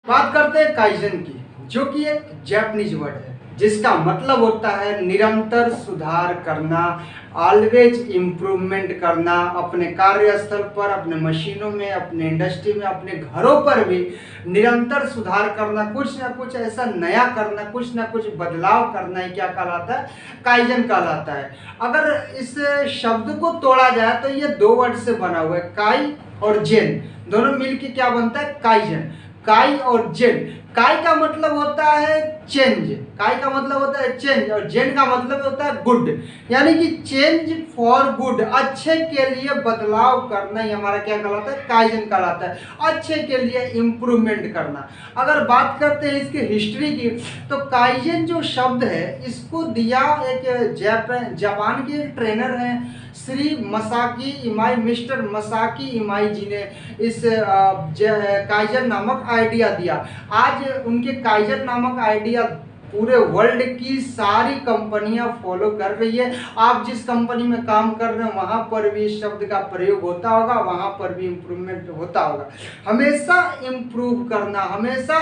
बात करते हैं काइजन की, जो कि एक जापानीज वर्ड है जिसका मतलब होता है निरंतर सुधार करना, ऑलवेज इम्प्रूवमेंट करना। अपने कार्यस्थल पर, अपने मशीनों में, अपने इंडस्ट्री में, अपने घरों पर भी निरंतर सुधार करना, कुछ ना कुछ ऐसा नया करना, कुछ ना कुछ बदलाव करना ही क्या कहलाता है? काइजन कहलाता है। अगर इस शब्द को तोड़ा जाए तो ये दो वर्ड से बना हुआ है, काई और जेन, दोनों मिलके क्या बनता है? काइजन। काई और जेन। काई का मतलब होता है चेंज, काई का मतलब होता है चेंज, और जेन का मतलब होता है गुड, यानी कि चेंज फॉर गुड, अच्छे के लिए बदलाव करना ही हमारा क्या कहलाता है? काइजन कहलाता है। अच्छे के लिए इम्प्रूवमेंट करना। अगर बात करते हैं इसकी हिस्ट्री की, तो काइजन जो शब्द है इसको दिया एक जापान के ट्रेनर हैं श्री मसाकी इमाई, मिस्टर मसाकी इमाई जी ने इस काइजन नामक आइडिया दिया। आज उनके काइजन नामक आइडिया पूरे वर्ल्ड की सारी कंपनियां फॉलो कर रही है। आप जिस कंपनी में काम कर रहे हैं वहां पर भी इस शब्द का प्रयोग होता होगा, वहां पर भी इम्प्रूवमेंट होता होगा। हमेशा इम्प्रूव करना, हमेशा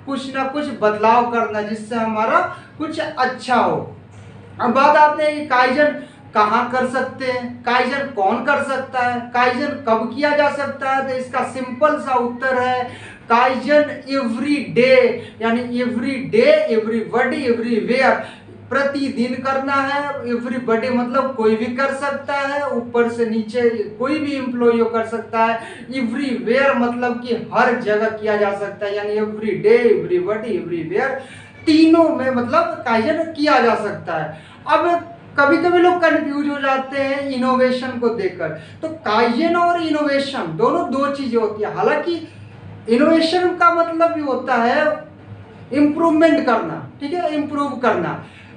कुछ ना कुछ बदलाव करना जिससे हमारा कुछ अच्छा हो। अब बात आते हैं कि काइजन कहाँ कर सकते हैं, काइजन कौन कर सकता है, काइजन कब किया जा सकता है? तो इसका सिंपल सा उत्तर है काइजन एवरी डे, यानी एवरी डे, एवरीबॉडी, एवरीवेयर, प्रतिदिन करना है। एवरीबॉडी मतलब कोई भी कर सकता है, ऊपर से नीचे कोई भी एम्प्लॉय कर सकता है। एवरीवेयर मतलब कि हर जगह किया जा सकता है, यानी एवरी डे, एवरीबॉडी, एवरीवेयर, तीनों में मतलब काइजन किया जा सकता है। अब कभी कभी लोग कंफ्यूज हो जाते हैं इनोवेशन को देखकर। तो काइजन और इनोवेशन दोनों दो चीजें होती है। हालांकि इनोवेशन का मतलब भी होता है इम्प्रूवमेंट करना, ठीक है, इम्प्रूव करना।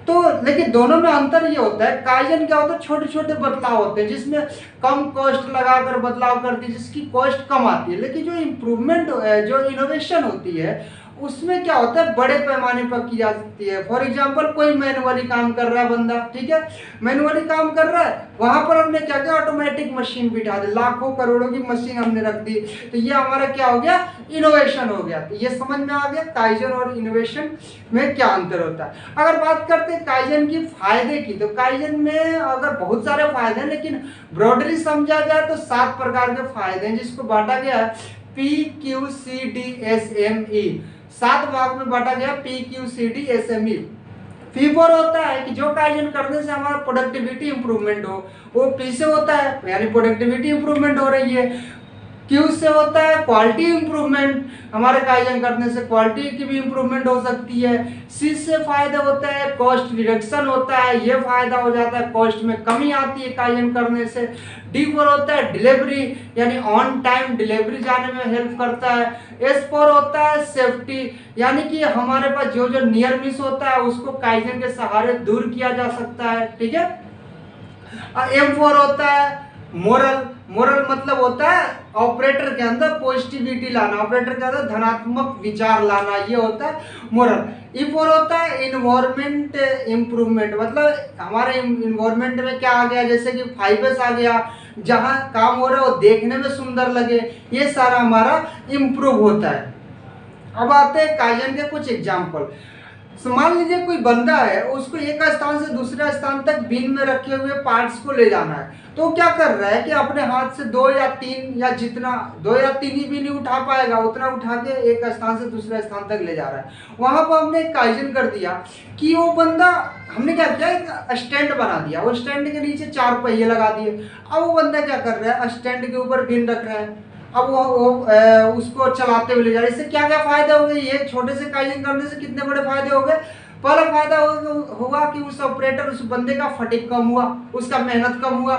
तो लेकिन दोनों में अंतर ये होता है, काइजन क्या होता है? छोटे छोटे बदलाव होते हैं जिसमें कम कॉस्ट लगाकर बदलाव करती है, जिसकी कॉस्ट कम आती है। लेकिन जो इम्प्रूवमेंट, जो इनोवेशन होती है उसमें क्या होता है? बड़े पैमाने पर की जाती है। फॉर एग्जांपल कोई मैनुअली काम कर रहा है बंदा, ठीक है, मैनुअली काम कर रहा है, वहां पर हमने क्या किया? ऑटोमेटिक मशीन बिठा दी, लाखों करोड़ों की मशीन हमने रख दी। तो ये हमारा क्या हो गया? इनोवेशन हो गया। तो ये समझ में आ गया काइजन और इनोवेशन में क्या अंतर होता है। अगर बात करते हैं काइजन की फायदे की, तो काइजन में अगर बहुत सारे फायदे हैं, लेकिन ब्रॉडली समझा जाए तो 7 प्रकार के फायदे हैं जिसको बांटा गया है PQCDSME। 7 भाग में बांटा गया PQCDSME। पी फॉर होता है कि जो काइजन करने से हमारा प्रोडक्टिविटी इंप्रूवमेंट हो, वो पी से होता है यानी प्रोडक्टिविटी इंप्रूवमेंट हो रही है। क्यू से होता है क्वालिटी इंप्रूवमेंट, हमारे काइजन करने से क्वालिटी की भी इंप्रूवमेंट हो सकती है। सी से फायदा होता है कॉस्ट रिडक्शन होता है, ये फायदा हो जाता है, कॉस्ट में कमी आती है काइजन करने से। डी फॉर होता है डिलीवरी, यानी ऑन टाइम डिलीवरी जाने में हेल्प करता है। एस फॉर होता है सेफ्टी, यानी कि हमारे पास जो जो नियर मिस होता है उसको काइजन के सहारे दूर किया जा सकता है, ठीक है। एम फॉर होता है मोरल, मोरल मतलब होता है ऑपरेटर के अंदर पॉजिटिविटी लाना, ऑपरेटर के अंदर धनात्मक विचार लाना, ये होता है मोरल। ई फॉर होता है इन्वायरमेंट इम्प्रूवमेंट, मतलब हमारे इन्वायरमेंट में क्या आ गया, जैसे कि 5S आ गया, जहाँ काम हो रहा है वो देखने में सुंदर लगे, ये सारा हमारा इम्प्रूव होता है। अब आते हैं काइजन के कुछ एग्जाम्पल। मान लीजिए कोई बंदा है, उसको एक स्थान से दूसरे स्थान तक बिन में रखे हुए पार्ट्स को ले जाना है, तो क्या कर रहा है कि अपने हाथ से 2 या 3 या जितना 2 या 3 ही भी नहीं उठा पाएगा, उतना उठा के एक स्थान से दूसरे स्थान तक ले जा रहा है। वहां पर हमने काइजन कर दिया कि वो बंदा, हमने क्या किया, एक स्टैंड बना दिया, वो स्टैंड के नीचे 4 पहिए लगा दिए। अब वो बंदा क्या कर रहा है? स्टैंड के ऊपर बिन रख रहा है, अब वो उसको चलाते हुए ले जा रहे हैं। इससे क्या क्या फायदा हो गए? ये छोटे से काइजन करने से कितने बड़े फायदे हो गए? पहला फायदा हुआ कि उस ऑपरेटर, उस बंदे का फटीग कम हुआ, उसका मेहनत कम हुआ।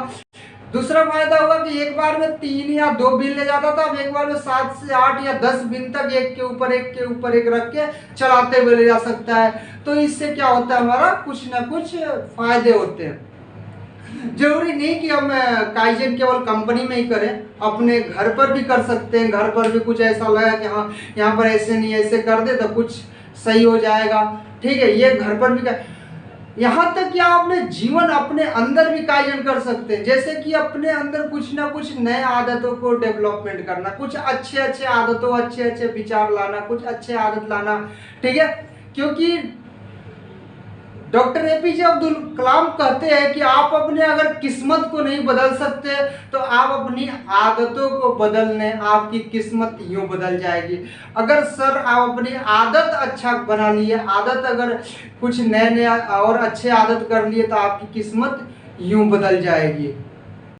दूसरा फायदा हुआ कि एक बार में 3 या 2 बिन ले जाता था, अब एक बार में 7 से 8 या 10 बिन तक एक के ऊपर एक रख के चलाते हुए ले जा सकता है। तो इससे क्या होता है? हमारा कुछ ना कुछ फायदे होते हैं। जरूरी नहीं कि हम काइजन केवल कंपनी में ही करें, अपने घर पर भी कर सकते हैं। घर पर भी कुछ ऐसा लगा कि हाँ यहाँ पर ऐसे नहीं, ऐसे कर दे तो कुछ सही हो जाएगा, ठीक है, ये घर पर भी कर। यहाँ तक कि आप अपने जीवन अपने अंदर भी कायन कर सकते हैं, जैसे कि अपने अंदर कुछ ना कुछ नए आदतों को डेवलपमेंट करना, कुछ अच्छे अच्छे आदतों, अच्छे अच्छे विचार लाना, कुछ अच्छे आदत लाना। ठीक है, क्योंकि डॉक्टर एपीजे अब्दुल कलाम कहते हैं कि आप अपने अगर किस्मत को नहीं बदल सकते तो आप अपनी आदतों को बदलने, आपकी किस्मत यूं बदल जाएगी। अगर सर आप अपनी आदत अच्छा बना लिए, आदत अगर कुछ नए नए और अच्छे आदत कर लिए तो आपकी किस्मत यूं बदल जाएगी।